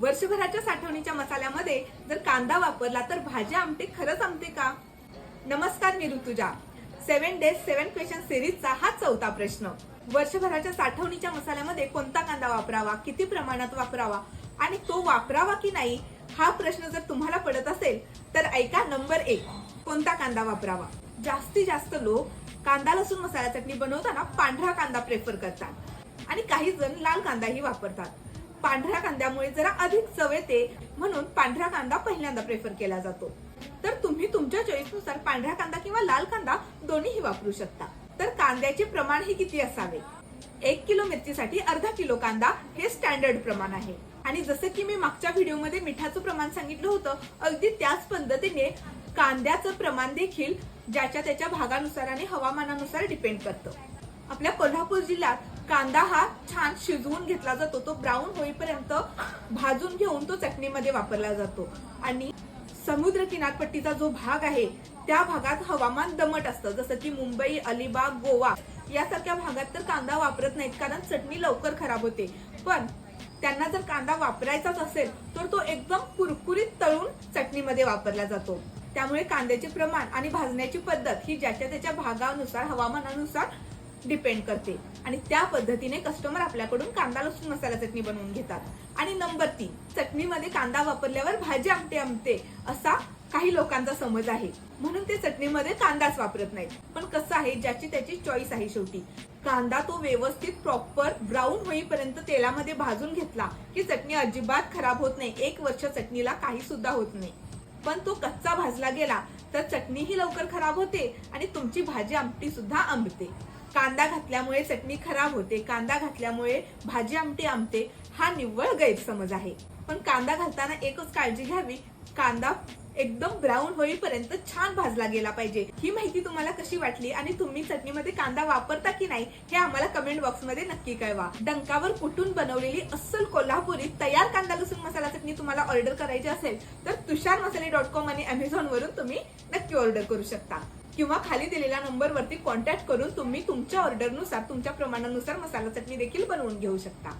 वर्षभराच्या साठवणीच्या मसाल्यामध्ये जर कांदा वापरला तर भाजी आमटे खरंच आमते का? नमस्कार, मी ऋतुजा. 7 days 7 क्वेश्चन सिरीजचा हा चौथा प्रश्न. वर्षभराच्या साठवणीच्या मसाल्यामध्ये कोणता कांदा वापरावा, किती प्रमाणात वापरावा आणि तो वापरावा की नाही, हा प्रश्न जर तुम्हाला पडत असेल तर ऐका. नंबर 1, कोणता कांदा वापरावा? जास्तीत जास्त लोक कांदा लसूण मसाला चटणी बनवताना पांढरा कांदा प्रेफर करतात आणि काही जण लाल कांदाही वापरतात. पांढऱ्या कांद्यामुळे जरा अधिक चव येते म्हणून पांढरा कांदा पहिल्यांदा प्रेफर केला जातो. तर तुम्ही तुमच्या चॉईसनुसार पांढरा कांदा किंवा लाल कांदा दोन्हीही वापरू शकता. तर कांद्याचे प्रमाण हे किती असावे? 1 किलो मिरचीसाठी अर्धा किलो कांदा हे स्टँडर्ड प्रमाण आहे. आणि जसं की मी मागच्या व्हिडिओमध्ये मिठाचं प्रमाण सांगितलं होतं, अगदी त्याच पद्धतीने कांद्याचं प्रमाण देखील ज्याच्या त्याच्या भागानुसार आणि हवामानानुसार डिपेंड करतं. आपल्या कोल्हापूर जिल्ह्यात कांदा हा छान शिजवून घेतला जातो. तो ब्राऊन होईपर्यंत भाजून घेऊन तो चटणीमध्ये वापरला जातो. आणि समुद्र किनारपट्टीचा जो भाग आहे त्या भागात हवामान दमट असतं, जसं की मुंबई, अलिबाग, गोवा यासारख्या भागात तर कांदा वापरत नाहीत कारण चटणी लवकर खराब होते. पण त्यांना जर कांदा वापरायचाच असेल तर तो एकदम कुरकुरीत तळून चटणीमध्ये वापरला जातो. त्यामुळे कांद्याचे प्रमाण आणि भाजण्याची पद्धत ही ज्याच्या त्याच्या भागानुसार हवामानानुसार डिपेंड करते आणि त्या पद्धतीने कस्टमर आपल्याकडून कांदा लसूण मसाला चटणी बनवून घेतात. आणि नंबर 3, चटणीमध्ये कांदा वापरल्यावर भाजी आमटे असा काही लोकांचा समज आहे, म्हणून ते चटणीमध्ये कांदाच वापरत नाहीत. पण कसं आहे, ज्याची त्याची चॉईस आहे. शेवटी कांदा तो व्यवस्थित प्रॉपर ब्राऊन होईपर्यंत तेलामध्ये भाजून घेतला की चटणी अजिबात खराब होत नाही. 1 वर्ष चटणीला काही सुद्धा होत नाही. पण तो कच्चा भाजला गेला तर चटणीही लवकर खराब होते आणि तुमची भाजी आमटी सुद्धा आंबते. कांदा घातल्यामुळे चटणी खराब होते, कांदा घातल्यामुळे भाजी आमटे हा निव्वळ गैरसमज आहे. पण कांदा घालताना एकच काळजी घ्यावी, कांदा एकदम ब्राऊन होईपर्यंत छान भाजला गेला पाहिजे. ही माहिती तुम्हाला कशी वाटली आणि तुम्ही चटणीमध्ये कांदा वापरता की नाही हे आम्हाला कमेंट बॉक्समध्ये नक्की कळवा. डंकावर कुटून बनवलेली अस्सल कोल्हापुरी तयार कांदा लसूण मसाला चटणी तुम्हाला ऑर्डर करायची असेल तर तुषारमसाले.com आणि Amazon वरून तुम्ही नक्की ऑर्डर करू शकता. किंवा खाली दिलेल्या नंबरवरती कॉन्टॅक्ट करून तुम्ही तुमच्या ऑर्डरनुसार, तुमच्या प्रमाणानुसार मसाला चटणी देखील बनवून घेऊ शकता.